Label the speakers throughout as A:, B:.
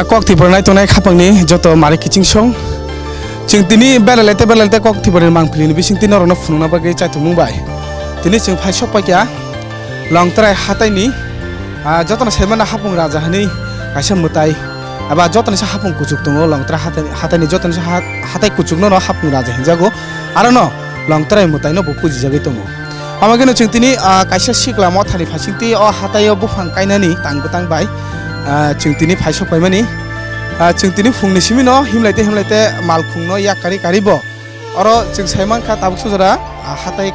A: kok tipornai tonai Hapungni joto mari kicing song jeung tini belalete kok tiporin mangpilini bising tini orona fununa bagai caitu mumbai tini jeung phai sok pakya longtrai hataini jotona semana Hapung raja hani kaisa mutai aba jotona sa Hapung kucuk tongo longtrai hataini jotona sa hatai kucuk no Hapung raja hinjago arono longtrai mutai no bupuji jagi tongo amageno jeung tini kaisa siklamo thani phasingti o hatayo Buphang kainani tangkutang bai jeung tini phai sok paimani jeung tini fungni simino himlaite malkhungno yakari karibo oro jeung saimanka tabuk sujara hatai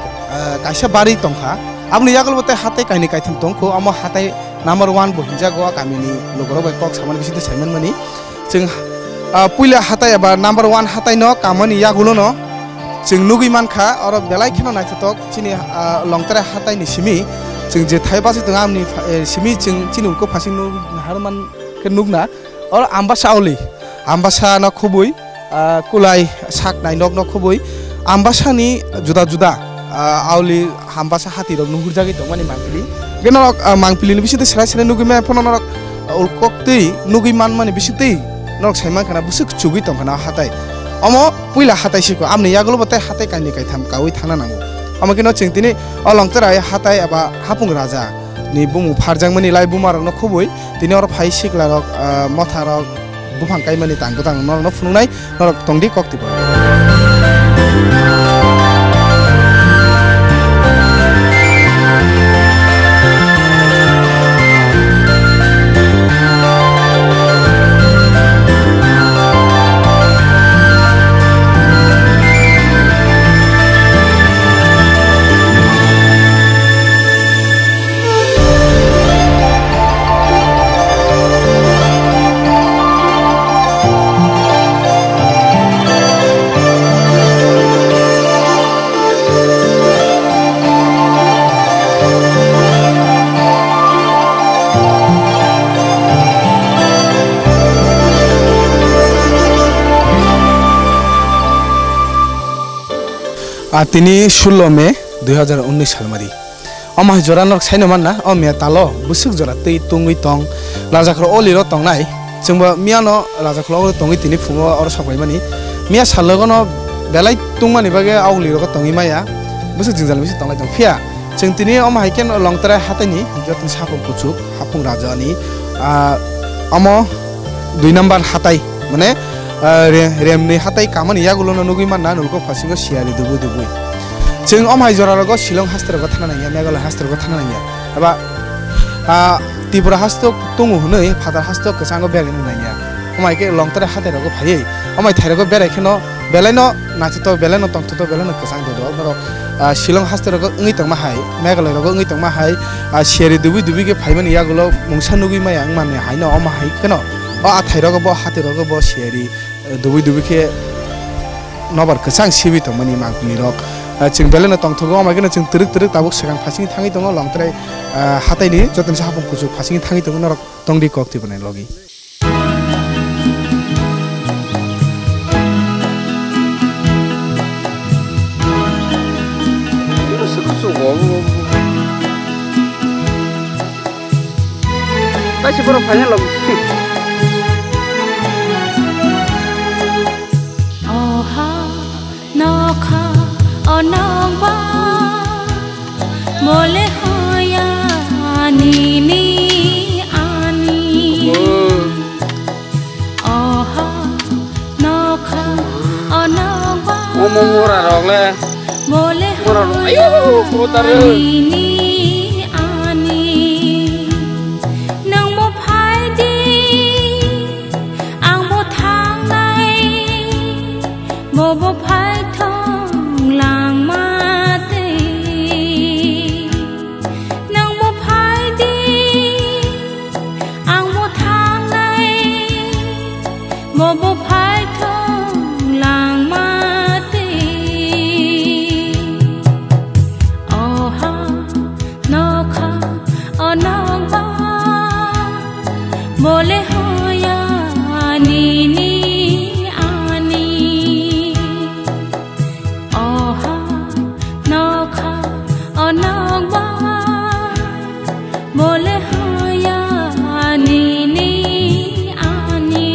A: kaisa bari tongkha abni yagalbote hatai kaini kaitham tongko amo hatai number 1 bo hinjago kamini logoro bai kok saman bisite saiman mani jeung puila hatai aba number 1 hatai no kamani yagulo no jeung nugi mankha oro belai kheno naithatok chini longtara hatai ni simi jeung je thaiba se amni simi jeung chini ko phasing nu harman ke nugna or ambasa auli ambasa na khubui kulai sak nai nok nok khubui ambasa ni juda auli ambasa hati rok nuhur jagi to mani mangpili genok mangpili ni bisite sera nugi me phono nok ulkok tei nugi man mani bisite nok saima kana busuk chugi to kana hatai omo puila hatai siko amni yagulo bote hatai kaini kaitham kawi thana nango omo kino chingtini olongtara hatai aba Hapung raja ni bumu pharjang mani lai bumar no khubui tini or phai Siklarok motharok Buphang kaimani tangkutang no fununai norok tongdi kok tipo tini 16 Mei 2019 salmari amah joranok sainoman na omya talo busuk jora tei tungui tong rajakhro oliro tongnai jengba miano rajakhro tongi tini fungo or sabai mani mia salogono belai tungmani bage auliro ko tongi maya busuk jingjal bisi tonglai tong phia jeng tini amah haiken longtara hatani jotin sapung kucuk Hapung raja ni amo 2 number hatai mane remni hatai kamani yagulo no nugui manna nulko phasingo siari dubu jeung omhai joralogo Shillong hastrago thananaya Meghalaya hastrago thananaya aba Tripura hastok tungu hunoi phadar hastok ksango bergen naya omai ke longtara hatairago phai omai thairago berai kheno belaino nachito belaino tongto belaino ksang do boro Shillong hastrago ngi tongma hai Meghalaya rogo ngi tongma hai siari dubu ke phaimani yagulo mungsa nugui maya angmane haino omai kheno o athairago bo hatirogo bo siari dubu ke nobar ksang sibi tongmani mangpili rok jeung belena tongthogo amagena jeung truk tabuk segang phasing thangi tongo longtrai hataini jotin sa Hapung kucuk phasing thangi tongo norok tongdi kok tibane logi Kasi puro phanya logi
B: onong ba mole hoya ni ani oha nokha onong ba
C: mura rok le
B: mole
C: ayo putar
B: ni ani nang mo phai di ang mo thang nai mo bo phai lang ma te nang mo phai di ang mo thang nai mo bo phai thong lang ma te oh ha no kha onong ba mole hoya ni onong ba mole hoya ni ani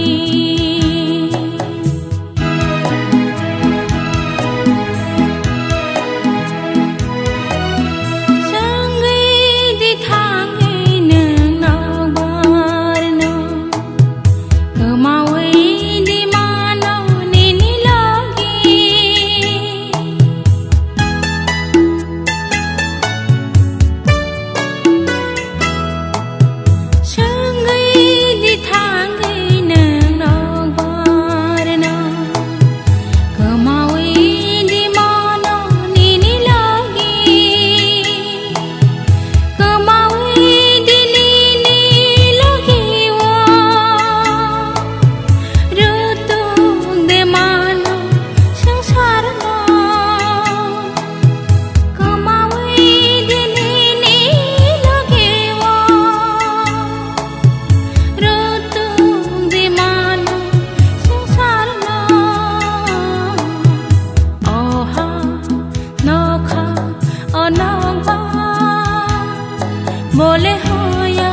B: बोले होया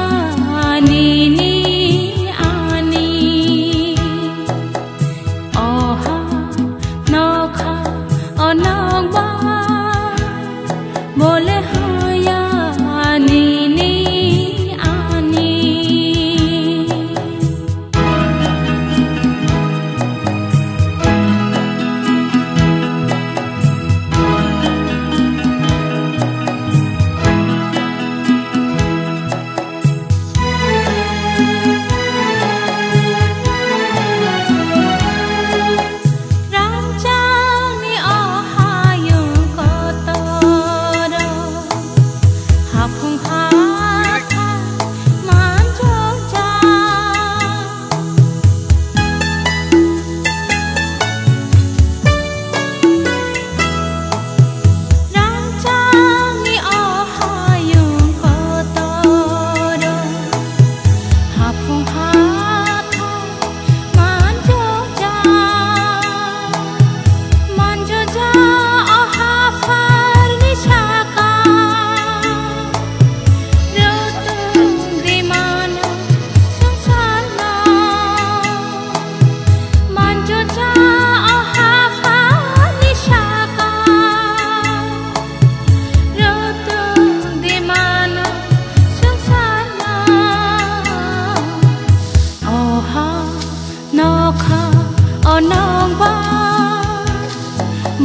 B: नीनी आनी ओहा नौखा अनौबा बोले होया नीनी आनी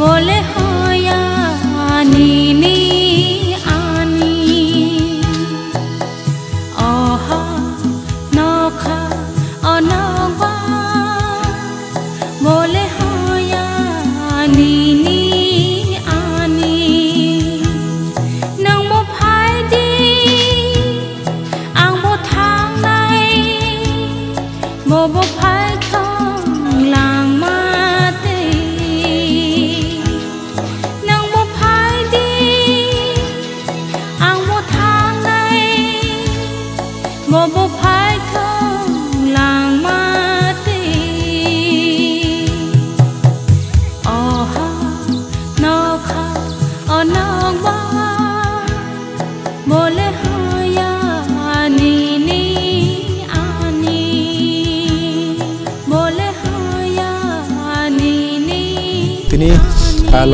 B: बोले होया नीनी आनी ओहा नौखा अनौबा बोले होया नीनी आनी नों मो फायदी आं मो थांनाय मो फायथं लांमा Bobo phai thong lang ma ti oha no kha onong ba bole hoya ni ni ani bole hoya ni ni
A: tini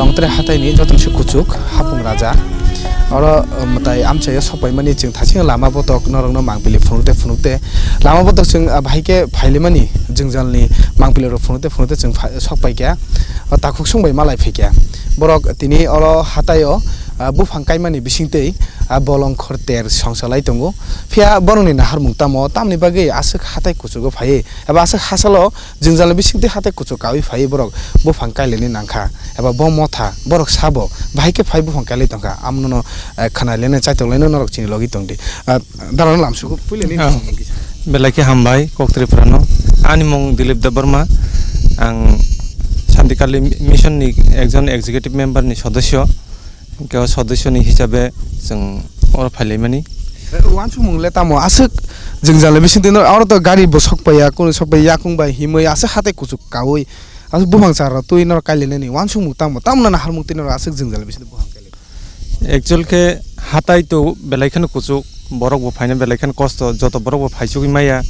A: longtre hatai ni joton se kuchuk hapung raja oro matai amchaya sopai mani jeng thasing lama botok norongno mangpili phunute lama botok jeng bhaike phailemani jengjalni mangpili ro phunute jeng sopai kya takhuk sungbai malai phekya borok tini oro hatayo Buphang kaimani bisingtei bolong khorter songsalai tongo phia borongni nahar mungtamo tamni bage asuk hatai kuchugo phai eba asuk hasalo jengjal bisingtei hatai kuchuk kawi phai borok Buphang kaileni nangkha eba bomotha borok sabo bhaike phai Buphang kailei tongka amnono khana lene chaitolene norok chini logi tongdi daron lamsugo puileni
D: Kailaikha hambai koktri prano ani mong Dilip Dabarma ang Santikali mission ni ekjon executive member ni sodosyo ke sodosyo ni hisabe jeng or phalemani
A: wanchu mungle tamo asuk jengjal bisingtei no aro to gari bo sokpaya kun sokpai yakung bai himoi asuk hatai kuchuk kawi asuk Buphang chara tui nor kailene ni wanchu mungtamo tamna na harmung tinor asuk jengjal bisingtei Buphang kaile
D: actual ke hatai to Kailaikha kuchuk borok bo phaina Kailaikha kosto joto borok bo phaichugi maya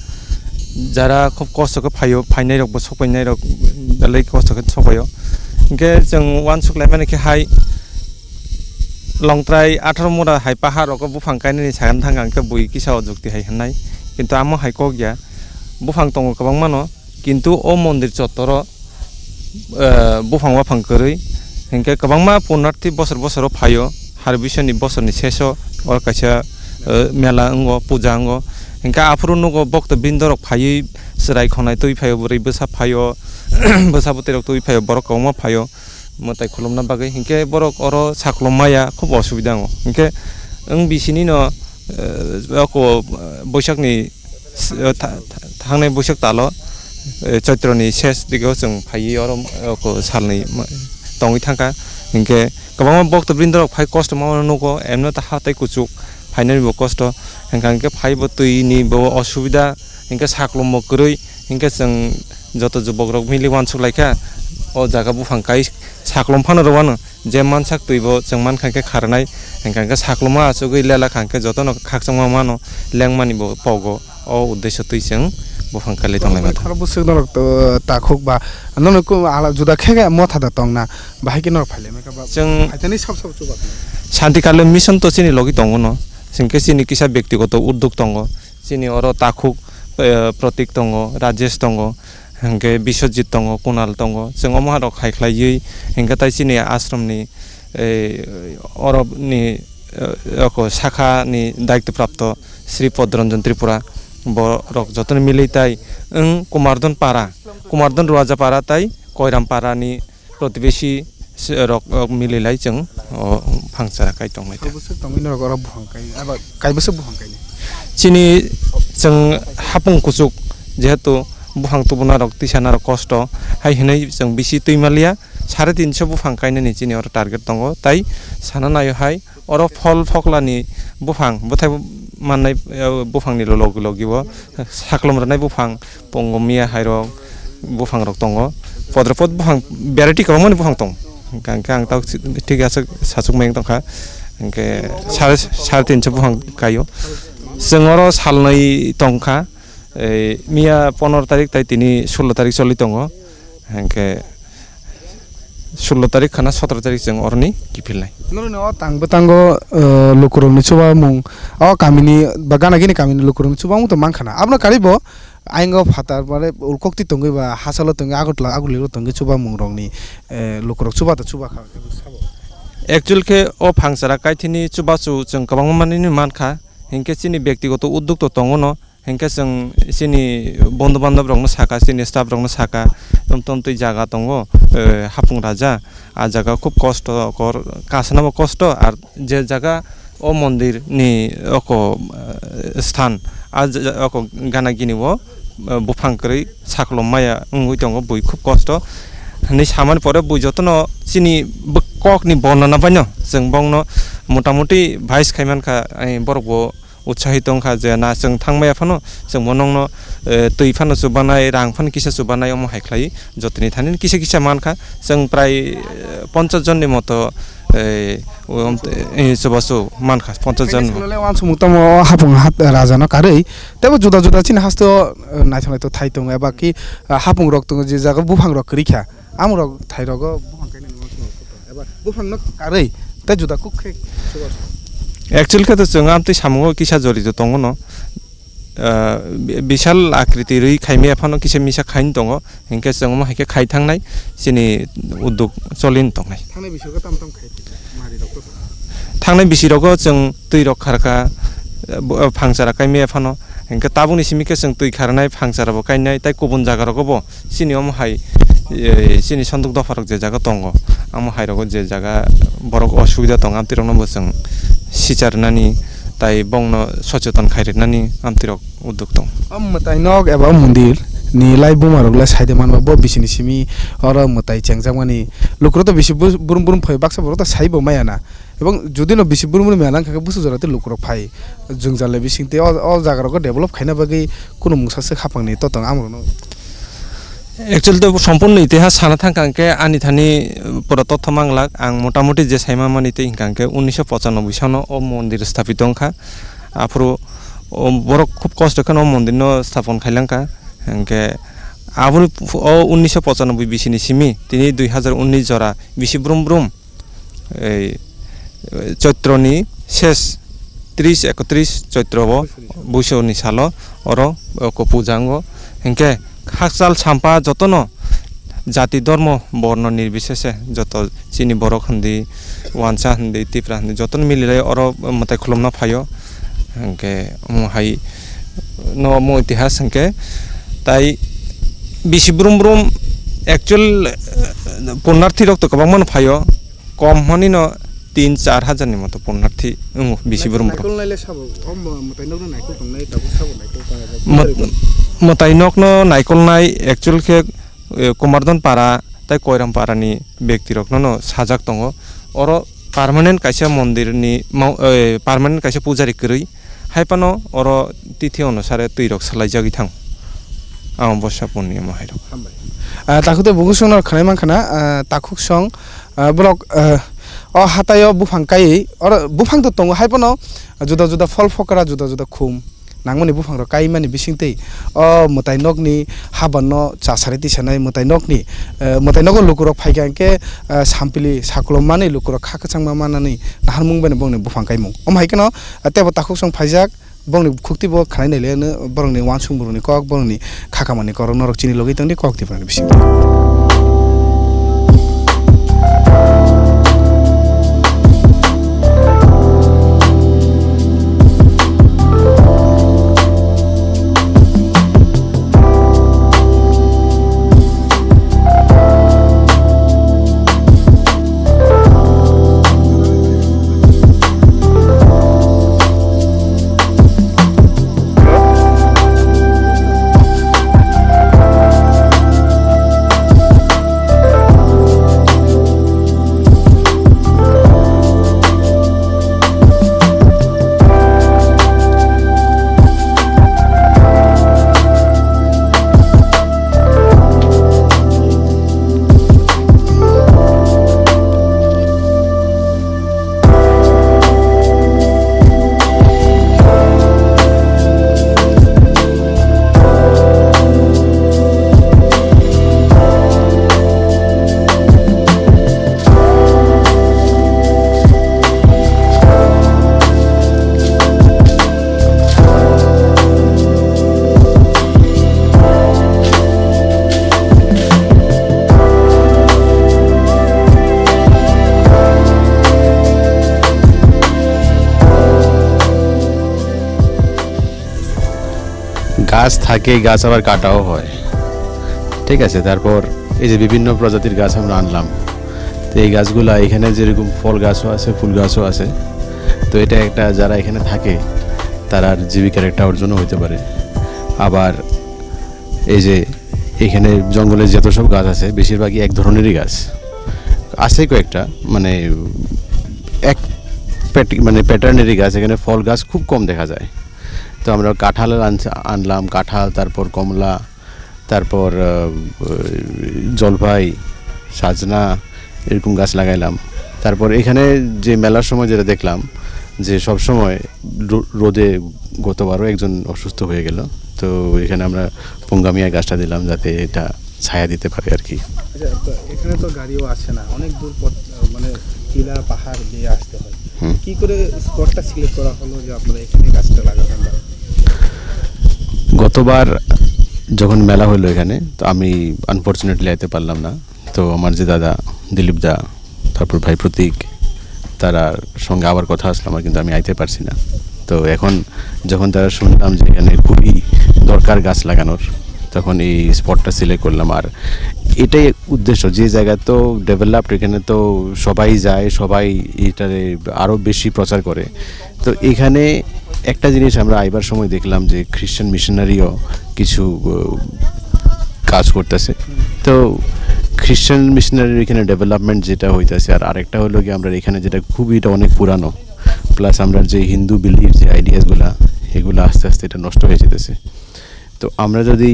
D: jara khub kosto ko phayo phainai rok bo sokpainai rok Kailaikha kosto ko sopayo ke jeng wansuk laimani ke hai longtrai 18 mura hai pahar rok Buphang kainani sagan thangang ke bui kisao jukti hai hanai kintu amo hai ko gya Buphang tongo kabang mano kintu o mondir chotoro Buphang waphang koroi hinke kabangma punarti bosor phayo harbishoni bosor ni seso or kaisa mela ngo puja ngo hinka afruno go bokto bindorok phai serai khonai tui phayo buri besa phayo besa buterok tui phayo borok koma phayo motai khulomna bagai hinke borok oro saklomaya khub osubida ngo hinke ang bisini no ko boisakni thangnai boisak talo chaitroni ses digo jeng phai oro ko salni tongi thangka hinke kabangma bokto bindorok phai kosto mawno nugo emno ta hatai kuchuk phainani bo kosto hinka phai bo tui ni bo osubida hinka saklomo koroi hinka jeng joto jubok rok mili wansuk laika o jaga buphang kai saklom phano rowano je mansak tuibo jengman khangke kharnai hengkangke sakloma achugui lela khangke jotono khakchangma mano lengmani bo pogo o uddesho tuiseng buphang kali tonglai mata
A: khar busuk norok to takhok ba nono ko ala juda khege motha da tongna bahai ke nor phaile me ka ba
D: jeng
A: aitani sab sab chuba
D: Santikali mission to chini logi tongo no singke chini kisa byaktigoto uddog tongo chini oro takhuk protik tongo rajesh tongo hengke biswajit tongo kunal tongo jeng omharok khaiklaiyi hengke tai chini ashram ni oro ni ko shakha ni daয়িত্ব প্রাপ্ত Shri পদ্মরঞ্জন Tripura borok jotoni milei tai kumardon ruaja para tai koiram para ni protibesi rok mililai jeng phangchara kai tongmai ta
A: busuk tongmino rok ora buphang kai aba kai busuk buphang kai
D: chini jeng hapung kusuk jehetu buphang tubuna rok tisana rok kosto hai hinai jeng bisi tuimalia 350 buphang kaine ni chini ora target tongo tai sana nayo hai oro phol phoklani buphang bothai manai buphang ni logi bo saklom ranai buphang pongomia hairo buphang rok tongo podropod buphang variety kabamani buphang tong kang tau ঠিক আছে sachuk meng tongkha engke 350 buphang kayo jengoro salnai tongkha mia 15 tarik tai tini 16 tarik choli tongo engke 16 tarik khana 17 tarik jeng orni kipilnai
A: no tang betango lukurong ni chuba mung o kamini bagana gini kamini lukurong chuba mung to mangkhana abna karibo aingo phatar bare ulkokti tongi ba hasalo tongi agutla aguliro tongi chuba mung rong ni lukurong chuba to chuba kha sabo
D: actual ke o phangchara kaithini chuba chu jeng kabang mani ni mankha hengke chini byaktigoto uddog to tongo no hengke jeng chini bondhu bandhav rok no saka chini staff rok no saka tom tui jaga tongo hapung raja a jaga khub kosto kor kasnamo kosto ar je jaga o mondir ni oko sthan oko gana gini bo buphang kri saklom maya ungui tongo bui khub kosto ni saman pore bui jotono chini kok ni bonnana baino jeng bongno motamuti vice khaiman kha borok bo উৎসাহিত খা যে না जों थांबाय फानो जों मनंनो तै फानो सुबानाय रां फान किसा सुबानाय अम हाइख्लाय जतनि थानि किसा किसा मानखा जों प्राय 50 जननि मतो सुबासु मानखा 50 जन
A: ले वान सुमुतम हापुं हात राजा न कारै तब जुदा जुदा चिन हास्तो नाइथनाय तो थाइ तंग एबा कि हापुं रक तंग जे जागा बुफां रक करिखा आम रक थाइ रक बुफां काइने एबा बुफां न कारै त जुदा कुखे
D: एक्चुअल के तो जों आमते सामो किसा जरित दङ न बिशाल आकृति रै खाइमे फानो किसे मिसा खाइन दङ हेंके जों मा हेके खाइ थांनाय सिनि उद्योग चलिन दंनाय
A: थांनाय बिसोरखौ ताम ताम खाइ मारि रक
D: थांनाय बिसिरखौ जों तै रक खारका फांसारा खाइमे फानो हेंके ताबुनि सिमिके जों तै खारनाय फांसाराबो काइनाय ताइ गुबुन जागारखौबो सिनियम हाय सिनि सन्दुक दफारक जे जागा दङ आम हायरको जे जागा बरक असुबिदा दङ आमतिरनो जों सिचारनानि ताइ बंनो सचेतन खाइरेनानि आमतिरक उद्योग दं
A: मताइ नग एबा मन्दिर नि लाइ बुमारगला साइदे मानबा ब बिसिनि सिमि अर मताइ चेंगजामानि लुक्रो त बिसि बुरुम बुरुम फै बाक्सा बर त साइबो मायाना এবং যদি ন बिसि बुरुम बुरुम मेलां खाके बुसु जराते लुक्रो फाइ जों जाले बिसिंते अ जागारको डेभलप खाइना बागै कुनु मुसासे खापांनि ततंग आमरनो
D: एक्चुअली तो सम्पूर्ण इतिहास साना थांकांके आनि थानि पुरा तथ्य मांगलाक आं मोटामोटी जे साइमा मानिते हिंकांके 1995 सानो ओ मन्दिर स्थापित दंखा आफरो बर खूब कष्ट खन मन्दिर न स्थापन खाइलांका हंके आबुनि 1995 बिसिनि सिमि तिनि 2019 जरा बिसि ब्रुम ब्रुम चैत्रनि शेष 30 31 चैत्रबो बुसौनि सालो अरो को पूजांगो हंके खाकसाल साम्पा जतनो जाति धर्म बर्ण निर्विशेषे जत चिनि बरक हन्दी वानसा हन्दी तिप्रा हन्दी जतन मिलिलाय अर मते खुलमना फायो हंके हाय न मो इतिहास हंके ताइ बिसि ब्रुम ब्रुम एक्चुअल पुण्यार्थी रक्त कबां मन फायो कम हनि न 3-4 हजार नि मतो पुण्यार्थी बिसि ब्रुम ब्रुम मताइनक न नाइकल नाय एक्चुअल के कुमारदन पारा ताइ कोइराम पारानि व्यक्ति रक न साजाक दङ अर पार्मानेन्ट काइसा मन्दिर नि पार्मानेन्ट काइसा पुजारी करै हाइपानो अर तिथि अनुसारे तै रक सलाइ जागि थां आं बसा पुन्नि म हाइरक
A: takhute bugusong nor khanai mankhana takhuk song borok o hatayo buphang kai or buphang to tongo haipono juda juda fol fokara juda juda khum nangmani buphang ro kai mani bisingtei o mutai nokni habano chasariti sanai mutai nokni mutai nokon lukurok phaikangke sampili saklom mani lukurok khakachangma manani naharmung bene bongni buphang kai mung haikeno tebo takhuk song phaijak bongni khukti bo khanai nailene borongni wansung borongni kok borongni khakamani korok norok chini logi tangni kok tipani bising
E: গাছ থাকে গাছ আবার কাটাও হয় ঠিক আছে তারপর এই যে বিভিন্ন প্রজাতির গাছ আমরা আনলাম তো এই গাছগুলা এখানে যেরকম ফল গাছও আছে ফুল গাছও আছে তো এটা একটা যারা এখানে থাকে তারা জীবিকার একটা অর্জন হতে পারে আবার এই যে এখানে জঙ্গলে যত সব গাছ আছে বেশিরভাগই এক ধরনেরই গাছ আছে কয়েকটা মানে এক মানে প্যাটার্নেরই গাছ এখানে ফল গাছ খুব কম দেখা যায় তো আমরা কাঁঠাল আনলাম কাঁঠাল তারপর কমলা তারপর জলপাই সাজনা এরকম গাছ লাগাইলাম তারপর এখানে যে মেলার সময় যেটা দেখলাম যে সব সময় রোদে গতবারও একজন অসুস্থ হয়ে গেল তো এখানে আমরা পঙ্গামিয়া গাছটা দিলাম যাতে এটা ছায়া দিতে পারে আর কি
A: এখানে তো গাড়িও আসে না অনেক দূর মানে টিলা পাহাড় দিয়ে আসতে হয় কি করে স্পটটা সিলেক্ট করা হলো যে আপনারা এখানে গাছটা লাগাবেন
E: গতবার যখন মেলা হলো এখানে তো আমি আনফরচুনেটলি আইতে পারলাম না তো আমার যে দাদা দিলীপ দা তারপর ভাই প্রতীক তারা সঙ্গে আবার কথা আসলাম আর কিন্তু আমি আইতে পারছি না তো এখন যখন তারা শুনলাম যে এখানে খুবই দরকার গাছ লাগানোর তখন এই স্পটটা সিলেক্ট করলাম আর এটাই উদ্দেশ্য যে জায়গা তো ডেভেলপড এখানে তো সবাই যায় সবাই এটারে আরও বেশি প্রচার করে তো এখানে একটা জিনিস আমরা আইবার সময় দেখলাম যে খ্রিস্টান মিশনারিও কিছু কাজ করতেছে তো খ্রিস্টান মিশনারির এখানে ডেভেলপমেন্ট যেটা হইতেছে আর আরেকটা হলো কি আমরা এখানে যেটা খুব এটা অনেক পুরানো প্লাস আমরা যে হিন্দু বিলিভ যে আইডিয়াসগুলা এগুলো আস্তে আস্তে এটা নষ্ট হয়ে যেতেছে তো আমরা যদি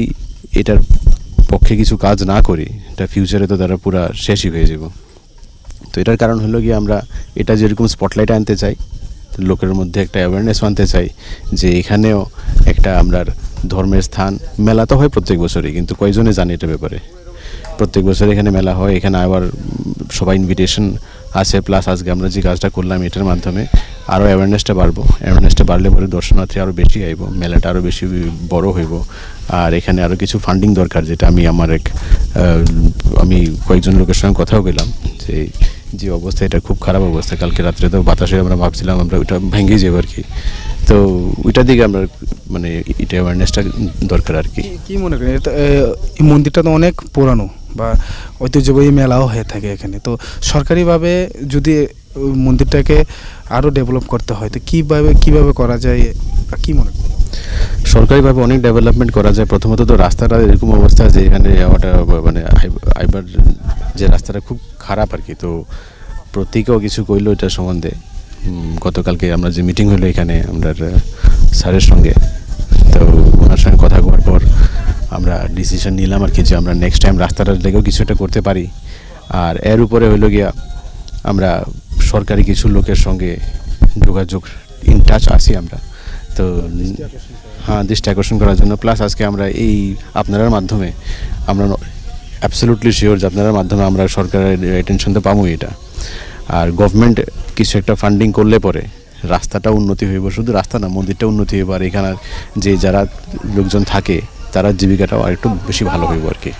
E: এটার পক্ষে কিছু কাজ না করি এটা ফিউচারে তো তারা পুরা শেষই হয়ে যাব তো এটার কারণ হলো কি আমরা এটা যেরকম স্পটলাইট আনতে চাই লোকের মধ্যে একটা অ্যাওয়ারনেস আনতে চাই যে এখানেও একটা আমরা ধর্মের স্থান মেলা তো হয় প্রত্যেক বছরই কিন্তু কয়জনে জানে এটা ব্যাপারে প্রত্যেক বছর এখানে মেলা হয় এখানে আবার সবাই ইনভিটেশন আছে প্লাস আজকে আমরা যে কাজটা করলাম এটার মাধ্যমে আরও অ্যাওয়ারনেসটা বাড়লে পরে দর্শনার্থী আরও বেশি আইব মেলাটা আরও বেশি বড় হইব আর এখানে আরও কিছু ফান্ডিং দরকার যেটা আমি কয়েকজন লোকের সঙ্গে কথাও বললাম যে অবস্থা এটা খুব খারাপ অবস্থা কালকে রাত্রে তো বাতাসে আমরা ভাবছিলাম আমরা ওইটা ভেঙে যাবো আর কি তো ওইটার দিকে আমরা মানে এটা অ্যাওয়ারনেসটা দরকার আর কি
A: কি মনে করেন এই মন্দিরটা তো অনেক পুরানো বা ঐতিহ্যবাহী মেলাও হয়ে থাকে এখানে তো সরকারিভাবে যদি মন্দিরটাকে আরও ডেভেলপ করতে হয় তো কীভাবে করা যায় কি মনে করেন
E: সরকারিভাবে অনেক ডেভেলপমেন্ট করা যায় প্রথমত তো রাস্তাটা এরকম অবস্থা যে এখানে যাওয়াটা মানে আইবার যে রাস্তাটা খুব খারাপ আর কি তো প্রত্যেকেও কিছু কইলো এটা সম্বন্ধে গতকালকে আমরা যে মিটিং হলো এখানে আমরা স্যারের সঙ্গে তো ওনার সঙ্গে কথা বলার পর আমরা ডিসিশন নিলাম আর কি যে আমরা নেক্সট টাইম রাস্তাটার লেগেও কিছু একটা করতে পারি। আর এর উপরে হইল গিয়া আমরা সরকারি কিছু লোকের সঙ্গে যোগাযোগ ইন টাচ আছি আমরা, তো হ্যাঁ দৃষ্টি আকর্ষণ করার জন্য। প্লাস আজকে আমরা এই আপনার মাধ্যমে আমরা অ্যাবসলিউটলি শিওর যে আপনার মাধ্যমে আমরা সরকারের অ্যাটেনশন তো পাবোই এটা। আর গভর্নমেন্ট কিছু একটা ফান্ডিং করলে পরে রাস্তাটা উন্নতি হইব, শুধু রাস্তা না মন্দিরটা উন্নতি হইব, আর এখানে যে যারা লোকজন থাকে তারা জীবিকাটাও আর একটু বেশি ভালো হইব আর কি।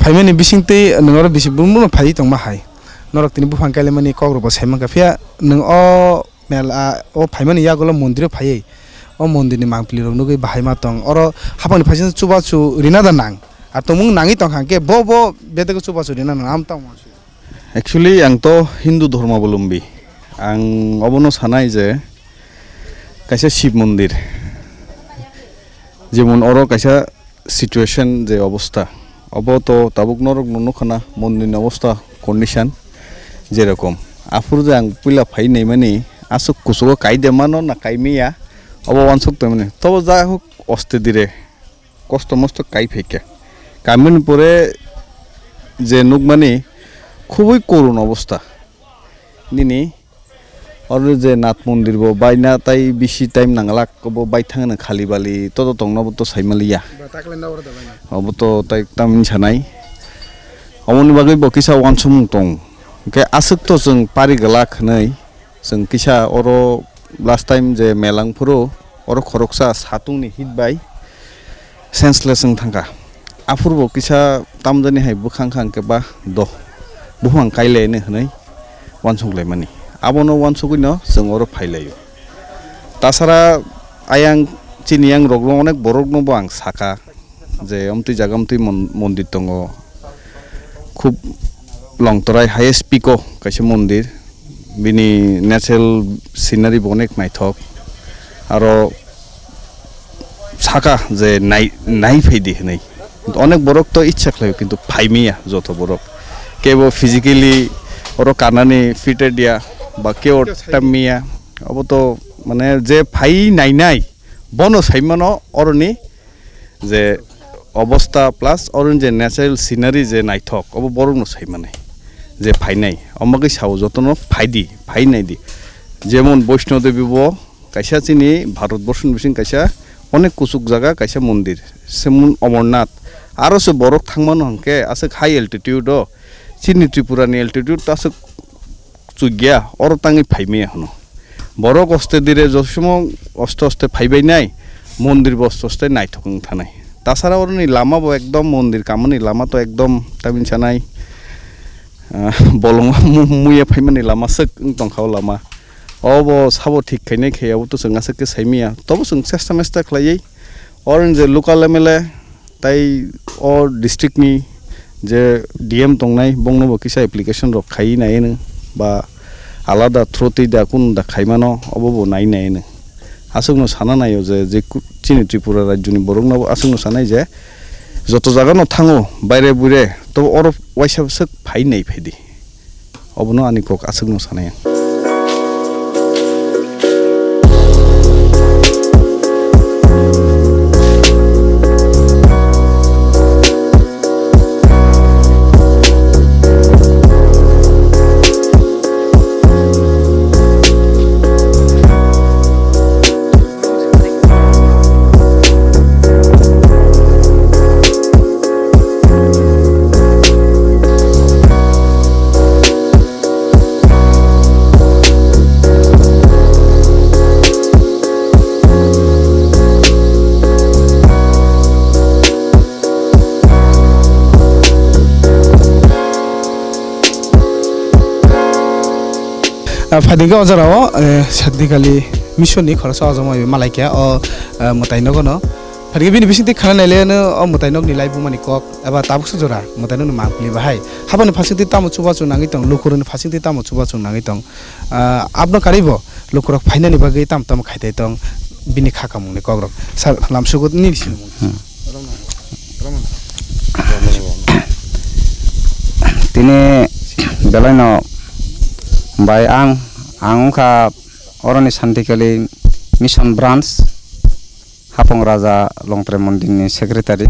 A: फाइमानि बिसिंते नोंगर बिसि बुमबुम फाइ तंमा हाय नरक तिनि बुफां काइलाइमानि कग्रब साइमांगा फिया नों अ मेला अ फाइमानि यागोल मन्दिर फायै अ मन्दिरनि मांपलि रनुगै बाहायमा तंग अर हापानि फाइसिन चुबाचु रिना दा नां आ तमुं नाङि तंग हांके बो बेदको चुबाचु रिना नां आम तंग
F: एक्चुअली आं तो हिंदू धर्मावलम्बी आं अबनो सानाय जे कायसा शिव मन्दिर जेमन अर कायसा सिचुएशन जे अवस्था अब तो ताबुक नरक ननखाना मन्दिरनि अवस्था कन्डिशन जेरकम आफुर जे आं पहिला फाइ नै माने आसु कुसुको काइदे मानो ना काइमिया अब वानसक त माने तब जा होक अस्ते दिरे कष्ट मस्त काइ फेके कामिन परे जे नुक माने খুবই করুণ অবস্থা নিনি আর যে নাথ মন্দির বো বাইনা তাই বেশি টাইম নাংলা কবো বাই থাঙে খালি বালি তত তংনাবো তো সাইমালিয়া অব তো তাই তামিন সানাই অমনি বাগै বকিসা वानसुम दं के आसक तो जों पारि गलाख नै जों किसा अरो लास्ट टाइम जे मेलांफोरो अरो खरकसा सातुंनि हिट बाय सेन्सलेस जों थांगा आफुरबो किसा तामजानि हाय बुखां खां के बा द बुफां काइलाइनो हनै वानसुंलाय माने आबनो वानसुगैनो जों अरो फाइलायो तासारा आयां चिनियां रगलो अनेक बरगनोबो आं साका जे अमति जागामति मन्दिर दङ खूब लंतराय हाइएस्ट पिको कायसे मन्दिर बिनि नेचुरल सिनारि अनेक नायथक आरो साका जे नाय फैदि हनै अनेक बरक तो इच्छा खालायो किन्तु फाइमिया जत बरक केवो फिजिकली और कानानी फिटे दिया बा केव टामिया अब तो माने जे फाइ नायनाय बनो साइमानो अरनि जे अवस्था प्लस अरन जे नेचुरल सिनारि जे नायथक अब बरनो साइमाने जे फाइनाय अमगै साव जतनो फाइदि फाइनायदि जेमन वैष्णो देवी बो कायसा चिनि भारतवर्षनि बिसिं कायसा अनेक कुसुक जागा कायसा मन्दिर सेमन अमरनाथ आरो से बरक थांमानो हंके आसे हाई एल्टिट्यूड चिनि त्रिपुरानि एल्टिट्यूड तासो चुगिया और तांगि फाइमे हनो बरक अस्ते दिरे जसमो अस्ते अस्ते फाइबाय नाय मन्दिर बस्त अस्ते नायथकं थानाय तासारा अरनि लामा बो एकदम मन्दिर कामनि लामा तो एकदम तामिन सानाय बलंग मुया फाइमानि लामा सक तंखाव लामा अब साबो ठीक खायनाय खायाव तो जोंगासो के साइमिया तब जों सेस्टा मेस्टा खालायै अरन जे लोकाल एमएलए ताई और डिस्ट्रिक्ट नि जे डीएम तंनाय बंगनो किसा एप्लिकेशन रख खाइ नायनो बा आलादा थ्रोति दा कुन दा खाइमानो अबबो नायनो आसुगनो साना नायो जे चिनि त्रिपुरा राज्यनि बरंनाबो आसुगनो सानाय जे जत जागानो थाङो बायरे बुरे तो और वाइसाबसो फाइ नाय फाइदि अबनो आनि कक आसुगनो सानाय
A: फादिगा अजराव सान्तिकाली मिशननि खरसा अजमाय मालायकिया अ मताइनगनो फादिगा बिनि बिसिंति खालायनायलेनो अ मताइनगनि लाइफ बुमानि कक एबा ताबुसु जरा मताइनगनि मांपलि बाहाय हाबानि फासिंति तामु चुबाचु नाङि तं लुकुरनि फासिंति तामु चुबाचु नाङि तं आपनो कारिबो लुकुरक फाइनानि बागै ताम ताम खाइदै तं बिनि खाकामुनि कग्रक सार लामसुगनि सिन
G: तिने belai no by ang ka oroni Santikali mission branch Hapung Raja Longtre Mondir ni secretary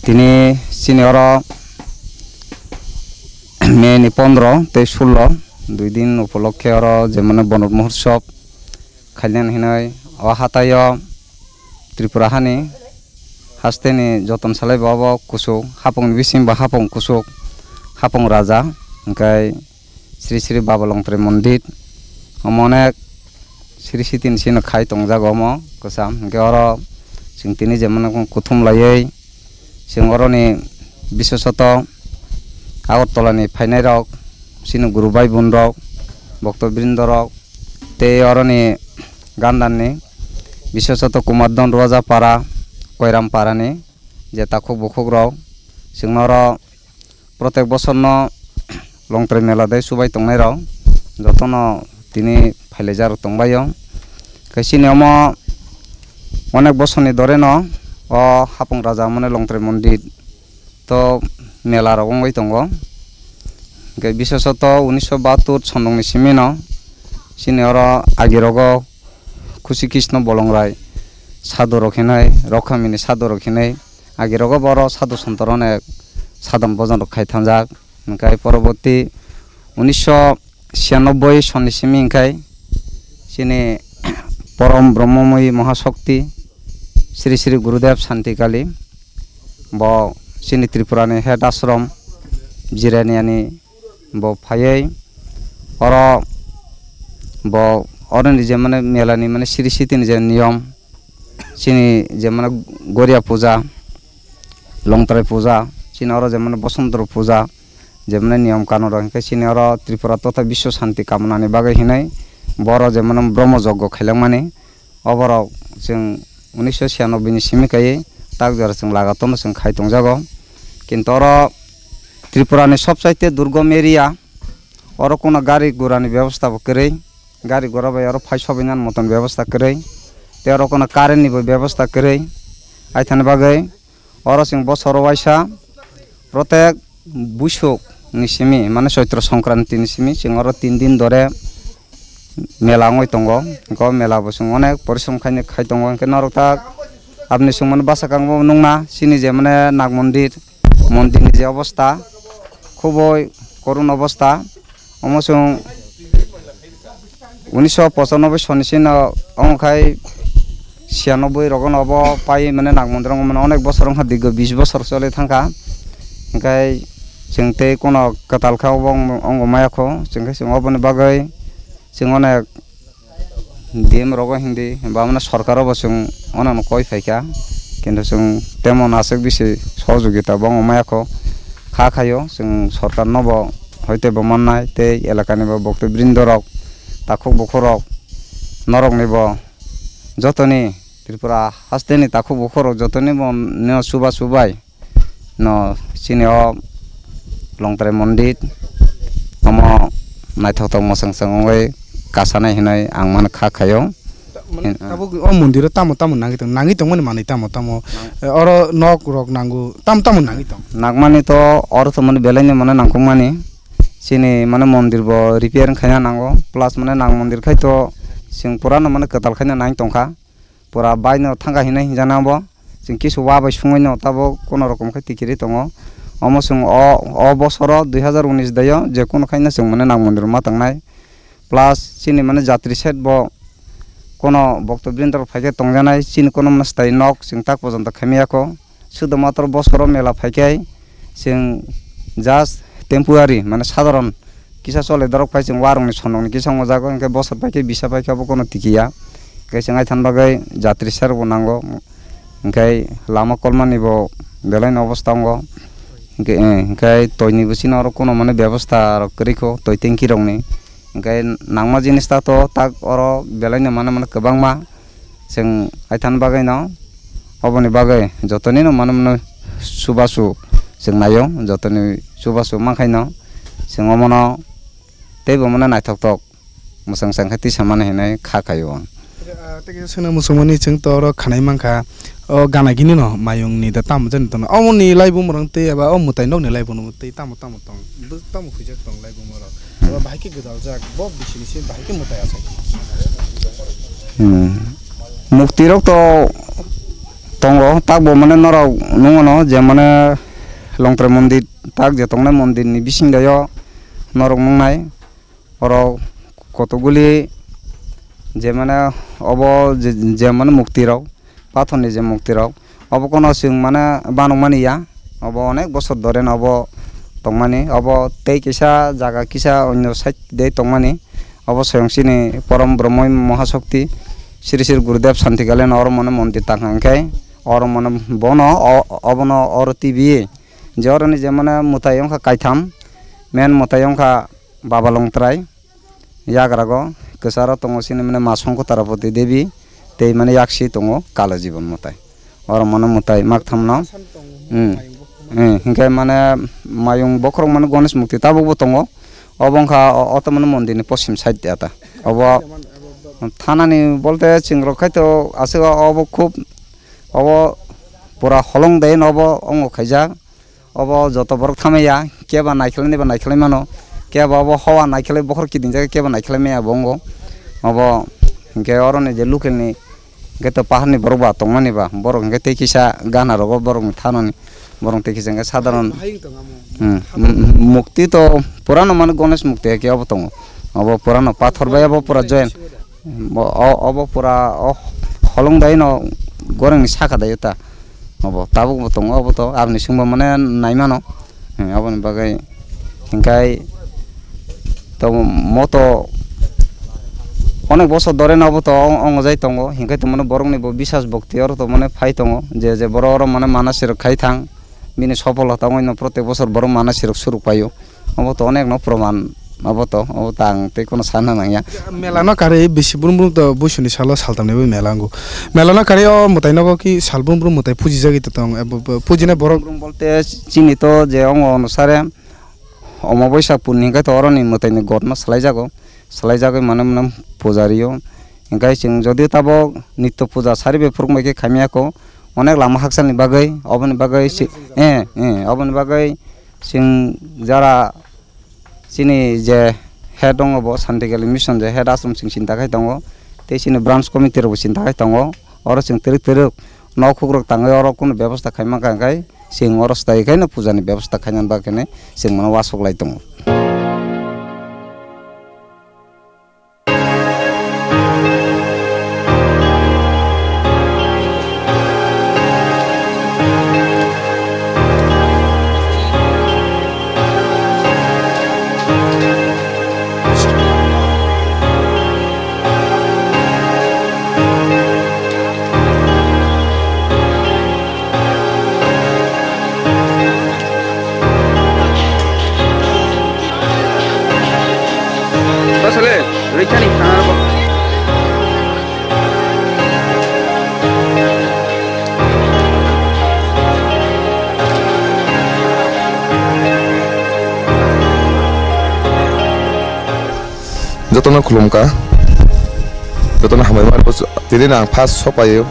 G: tini senior Mei ni 15 te 16 2 din উপলক্ষে যেমন বনর মহোৎসব খাইলেন হিনয় অহাতায় ত্রিপুরা হানি হাস্তেনি যতন সালাই বাবা কুসুক হাপং বিসিম বা হাপং কুসুক হাপং রাজা ওমফাय শ্রী শ্রী বাবা লংত্রে মন্দির অনেক শ্রী শ্রী তিন সিন খাই তংজাগো ম কসাম जों तिनि जेमन कुथुम लायै जों अरनि विशेषत आगरतलानि फायनाय रक सिनु गुरु भाई बुन रक भक्तबृन्द रक ते अरनि गान्दाननि विशेषत कुमारदन रजापारा कयरामपारानि जे ताखुक बुखुक रक जोंनार प्रत्येक बसरनो लंत्रे मेला दे सुबाय तंनाय रक जतन तिनि फायलायजार तंबायो खायसिनियाव অনেক বছরনি ধরে ন হাপং রাজা মানে লংত্রে মন্দির তো মেলা রকম হই দङ বিশেষত 1972 সন্দংনি সিমিন সিনিয়র আগেরগ খুশি কৃষ্ণ বলংরাই সাধু রখিনাই রক্ষামিনি সাধু রখিনাই আগেরগ বড় সাধু সন্তরণ এক সাধন ভজন রক্ষাই থামজাক ওমফাय পরবর্তী 1996 সননি সিমি ওমফাय সিনি परम ब्रह्ममयी महाशक्ति श्री श्री गुरुदेव Santikali ब सिनि त्रिपुरानि हेड आश्रम जिरानियानि ब फायै और ब अरनि जे माने मेलानि माने श्री सितिनि जे नियम सिनि जे माने गरिया पूजा लंत्रे पूजा सिनि और जे माने बसंतर पूजा जे माने नियम कानुन रंके सिनि और त्रिपुरा तथा विश्व शांति कामनानि बागै हिनाय बर जे माने ब्रह्म यज्ञ खायलांमानि अबर जों 1996 नि सिमिखायै ताकजार जों लागातन जों खाय दंजागो किन्तु त्रिपुरानि सबसाइते दुर्गम एरिया और कोनो गाड़ी घोड़ानि व्यवस्था करै गाड़ी घोड़ा बाय और फायसबिनान मतन व्यवस्था करै ते और कोनो कारेन्टनि व्यवस्था करै आइथान बागै और जों बसर वाइसा प्रत्येक बुसुक नि सिमि माने चैत्र संक्रांति नि सिमि जों और 3 दिन धरे मेला ngoi tongo ko mela bo sung onek porisom khaine khai tongo ke narokta apni sung man basa kangbo nungna sini je mane nag mondir ni je obostha khuboi korun obostha omosung 1995 soni sino ongkhai 96 rogon obo pai mane nag mondir mane onek bosor ongha digo 20 bosor chole thangka engkai jengte kono katal khaw ong mayakho jengkai sung oboni bagai जों अनेक DM रग हिंदी बामना सरकार बसुं अनानो कय फायका किन्तु जों तेमन आसक बिसे सहयोगिता बङ मायाखौ खायो जों सरकार नब हयते बमनाय ते एलाकानि बा भक्तबृन्द रक ताखुक बखरक नरकनि बा जतनि त्रिपुरा हास्तेनि ताखुक बखरक जतनि न सुबा सुबाय न सिनियो लंत्रे मन्दिर नम नायथावथाव मोसांसाङै कासानाय हिनाय आं मान खायो
A: ताबो ओ मन्दिर तामो तामो नांगि दं माने तामो तामो और नक रक नांगु तामो नांगि दं
G: नागमानि तो और तो माने बेलायनि माने नांगौ माने सिनि माने मन्दिर ब रिपेयारिं खायना नांगौ प्लास माने नांग मन्दिर खाय तो जों पुरानो माने कताल खायना नांगि दंखा पुरा बायनो थांगा हिनाय हिजानाबो जों किसु वाबाय सुङैनो ताबो कोनो रकम खाय टिकिरि दङ अमसुं अ बसर 2019 दायो जे कोनो खायना जों माने नाग मन्दिर मा थांनाय प्लास सिनि माने जात्रि सेट ब कोनो भक्तबृन्दर फायके तंजानाय सिनि कोनो माने स्थायी नक जों ताक पर्यन्त खामियाखौ सुद मात्र बसर मेला फायके जों जास्ट टेम्पोरारि माने साधारण किसा चले दरक फाय जों वारंनि सनंनि किसा मजागो इनके बसर फायके बिसा फायकेबो कोनो टिकिया के जों आइथान बागै जात्रि सेरबो नांगौ इनके लामा कलमानिबो बेलायनि अवस्था दङ इनके तयनिबो सिना आरो कोनो माने व्यवस्था करिखौ तय टेंकी रंनि इनके नांगमा जिनिसता तो ताक और बेलायनि माने गोबांमा जों आइथान बागै न अबनि बागै जतनि न माने सुबासु जों नायो जतनि सुबासु माखायनो जों अमनो तेबो माने नायथकतक मोसां सांखाति सामान हेनाय खाखायो
A: तेगे सोना मुसुमनि जों तो खानाय मांखा gana gini no mayung ni da tam jan ton amoni laibu morang te aba mutai nok ne laibu no te tam tong tam khujak tong laibu morang aba bahai ki gedal jak bob bisini sin bahai ki mutai asa
G: mukti rok to tongo tak bo mane noro nungono je mane longtre mondir tak je tongne mondir ni bising dayo norok mungnai oro kotoguli je mane obo je mane mukti rok pathoni je mukti rok obo kono sing mane banong mani ya obo onek bosor dore obo tongmani obo tei kisa jaga kisa onyo side de tongmani obo soyongsini param brahma mahashakti Sri Sri Gurudev Santikali or mane mondir tangangkai or mane bono obono or TV jorani je mane mutayong ka kaitam men mutayong ka babalong trai yagrago kesara tongo sini mane masongko tarapoti devi tei mane yakshi tongo kala jibon mutai or mane mutai maktham no hingkai mane mayung bokrong mane gonesh mukti tabu tongo obongka oto mane mondir ni posim side ata obo থানানি বলতে চিংরখাই তো আছে of খুব of পুরা হলং দেয় নব অঙ্গ খাইজা of যত বড় থামাইয়া কেবা নাইখেলে নেবা নাইখেলে মানো কেবা অব হওয়া নাইখেলে বখর কিদিন জায়গা কেবা নাইখেলে মেয়া বঙ্গ অব হিংকে অরনে যে লুকেলনি হিংকে তো পাহাড়নি বড়বা তংমানিবা বড় হিংকে তেকিসা গানা রগ বড় থাননি বরং তেকিসা হিংকে সাধারণ মুক্তি তো পুরানো মানে গণেশ মুক্তি কে অব তঙ্গ অব পুরানো পাথর বাই অব পুরা join obo pura holong dai no goreng ni saka dai ta obo tabu botong obo to abni sungba mane naimano obo ni bagai hingkai to moto onek bosor dore na obo to ongo jai tongo hingkai to mane borong ni bo bisas bokti or to mane phai tongo je boro oro mane manasir khai thang bini sofolota moino protek bosor borong manasir suruk payo obo to onek no proman Aboto, tang te kono sana nangya.
A: Melana kare bisi burum to busuni salo saltam nebe melango. Melana kare o mutai nago ki sal burum mutai puji jagi to tong puji na borok
G: burum bolte chini to je ongo onusare omoboisa punninga to oroni mutai ni gorna salai jago manam pujario engkai sing jodi tabo nitto puja saribe puruk ke khamia ko onek lama haksan ni bagai oboni bagai oboni bagai sing jara sini je head dong bo Santikali mission je head asum sing cinta kai tongo te sini branch committee ro cinta kai tongo oro sing terik no khugrok tangai oro kun ব্যবস্থা khaima kai sing oro stai kai na puja ni ব্যবস্থা khainan ba kene sing mano wasok lai tongo
H: Jotona khulumka jotona hamai mar bos tiri nang pas sopayo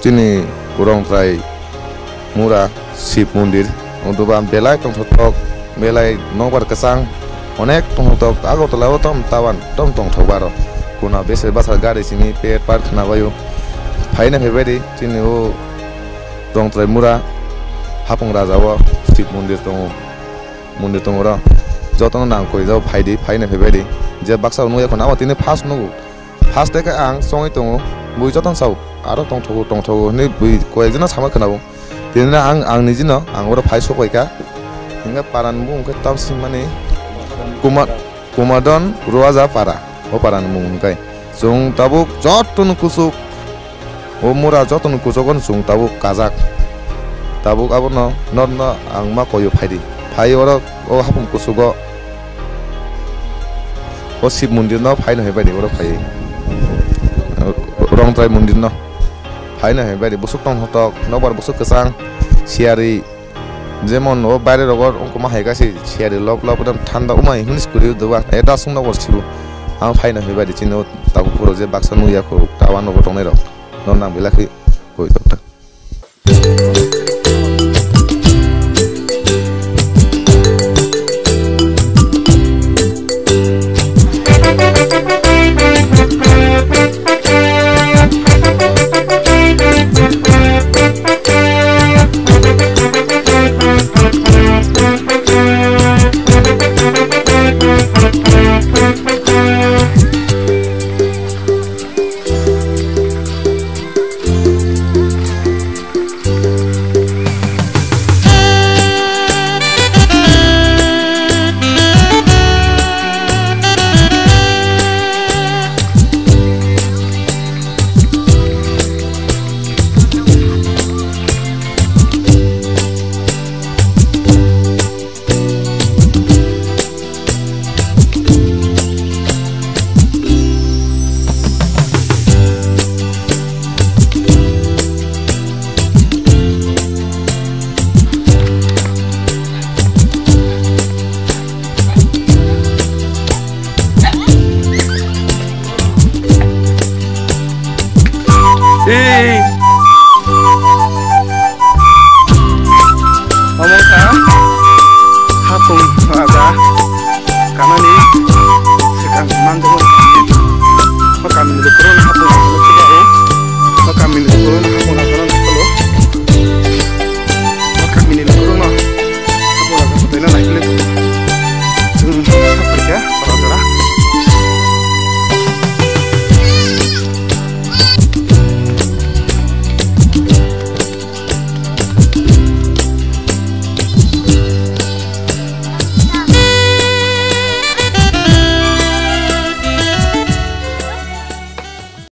H: tini urong trai mura Shiv mondir ondoba belai tong thotok belai nongbar kasang onek tong thotok agotala tom tawan tom tong thobaro kuna bese basar gari sini pet par khna bayo phaina phebedi tini o rong trai mura Hapung rajawa Shiv mondir tong ora jotona nang koi jaw phaina phebedi je baksa nuya khona awatini fast deka ang songi tongo bui joton sau aro tong thogo ni bui koyjona sama khanabo tinna ang nijino ang ora phai sokoika hinga paran mung ke tam simani kumadon ruaza para o paran mung kai sung tabuk jotun kusuk o mura jotun kusogon sung tabuk kazak tabuk abono nonna ang ma koyo phai ora o Hapung kusugo o Shiv mondir no phaina hebadi ora phai rong trai mondir no phaina hebadi busuk tong hotok nobar busuk kesang siari jemon o baire rogor onko ma haigasi siari lop dam thanda umai hunis kuri doba eta sungna worchibu am phaina hebadi chino tabu puro je baksa nuya ko tawan no botong ne ro non nang belaki koi dokta
A: Hapung aga kanani